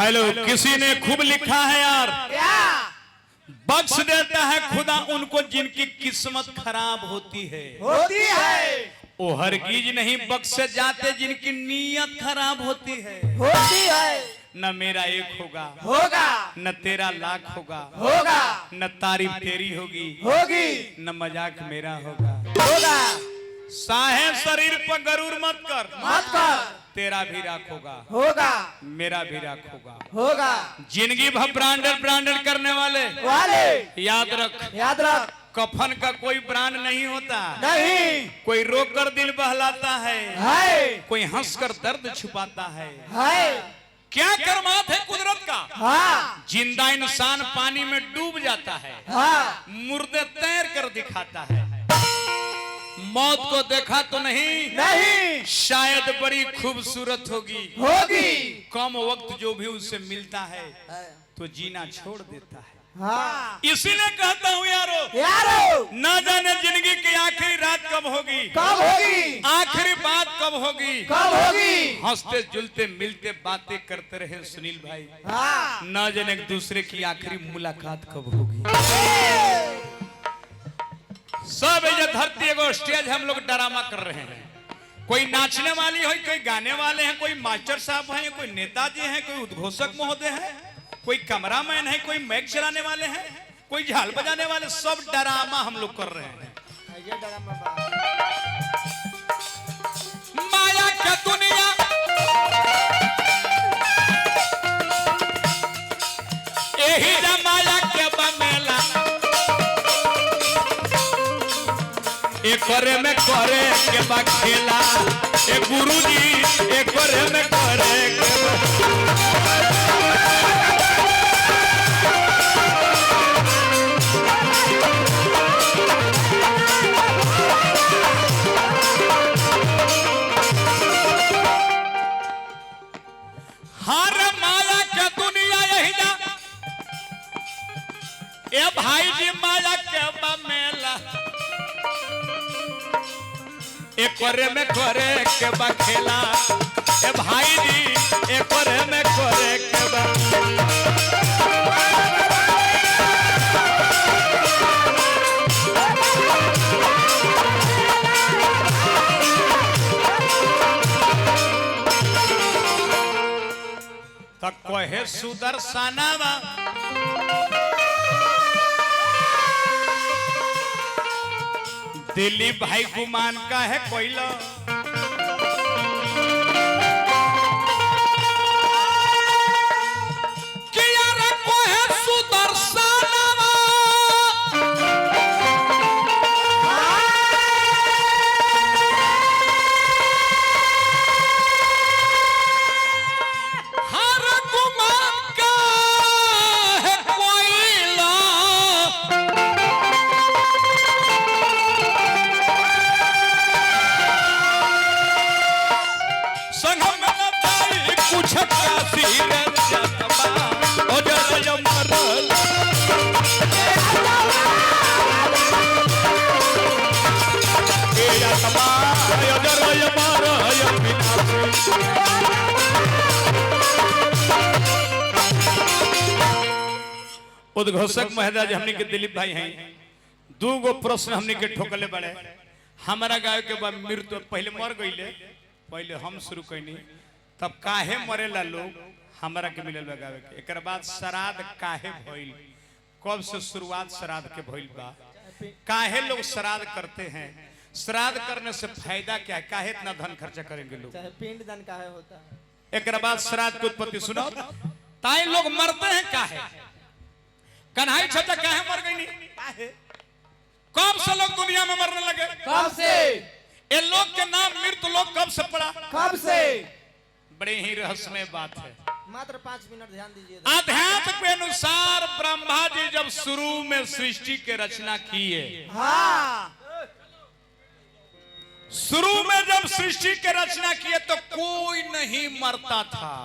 Hello, किसी ने खूब लिखा है यार, क्या बख्श देता है खुदा उनको जिनकी किस्मत खराब होती है। वो हरगिज नहीं बख्श जाते जिनकी नीयत खराब होती है। न मेरा एक होगा न तेरा लाख होगा न तारीफ तेरी होगी न मजाक मेरा होगा। साहे शरीर पर गरूर मत कर तेरा भी राख होगा मेरा भी राख होगा। जिंदगी भर ब्रांडेड करने वाले याद रख कफन का कोई ब्रांड नहीं होता। नहीं कोई रोक कर दिल बहलाता है, कोई हंस कर दर्द छुपाता है। क्या करमात है कुदरत का। जिंदा इंसान पानी में डूब जाता है, मुर्दे तैर कर दिखाता है। मौत को देखा तो नहीं शायद बड़ी खूबसूरत होगी। कम वक्त जो भी उससे मिलता है तो जीना छोड़ देता है। इसीलिए कहता हूँ यारो ना जाने जिंदगी की आखिरी रात कब होगी, आखिरी बात कब होगी। हंसते जुलते मिलते बातें करते रहे सुनील भाई, ना जाने एक दूसरे की आखिरी मुलाकात कब होगी। सब ये धरती एगो स्टेज हम लोग ड्रामा कर रहे हैं। कोई नाचने वाली है, कोई गाने वाले हैं, कोई मास्टर साहब हैं, कोई नेताजी हैं, कोई उद्घोषक महोदय हैं, कोई कैमरामैन है, कोई माइक चलाने वाले हैं, कोई झाल बजाने वाले। सब ड्रामा हम लोग कर रहे हैं। माया क्या दुनिया यही माया के बमेला एक में करे के बा खेला। एक गुरुजी एक में करे के हर माया के दुनिया यही जा। ए भाई जी माया के बा मेला एक में करे के बा खेला। ए भाई जी एक में करे के बा। तक कहे सुदर्शनवा दिलीप भाई गुमान का है कोयला। किया रे कोहे सुदर्शनवा हर गुमान का है कोयला। उद्घोषक महोदय जी हमने के दिलीप भाई हैं। दो गो प्रश्न हमने के ठोकले बड़े। हमारा गाय के बाद मृत्यु पहले मर गईले, पहले हम शुरू कैनी, तब काहे मरेला लोग हमारा के मिलल गावे के। एक बाद श्राद्ध काहे भइल, कब से शुरुआत श्राद्ध के भइल बा, काहे लोग श्राद्ध करते हैं, श्राद्ध करने से फायदा क्या है, काहे इतना धन खर्चा करेंगे लोग, पिंड दान काहे होता है। एक बाद श्राद्ध की उत्पत्ति सुनो। ताई लोग मरते हैं काहे, कन्हई छचा काहे मर गई नहीं, कब से लोग दुनिया में मरने लगे, कब से ये लोग के नाम मृत्यु लोग कब से पड़ा, कब से। बड़े ही रहस्यमय बात है। मात्र 5 मिनट ध्यान दीजिए। अध्यात्म के अनुसार ब्रह्मा जी जब शुरू में सृष्टि के रचना किए, शुरू में जब सृष्टि के रचना किए तो कोई नहीं मरता था,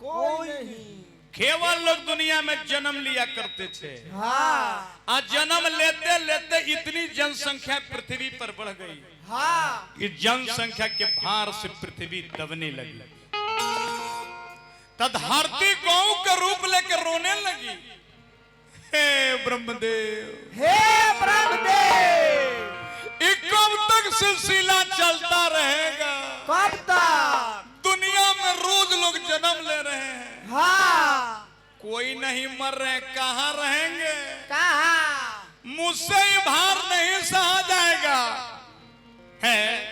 कोई नहीं। केवल लोग दुनिया में जन्म लिया करते थे। हाँ। जन्म लेते लेते इतनी जनसंख्या पृथ्वी पर बढ़ गई, हाँ। कि जनसंख्या के भार से पृथ्वी दबने लगी। तब धरती गौ का रूप लेकर रोने लगी। हे ब्रह्मदेव, हे ब्रह्मदेव, कब तक सिलसिला चलता रहेगा? कब तक? दुनिया में रोज लोग जन्म ले रहे हैं, हाँ, कोई नहीं मर रहे, कहाँ रहेंगे? कहाँ? मुझसे ही भार नहीं सहा जाएगा। है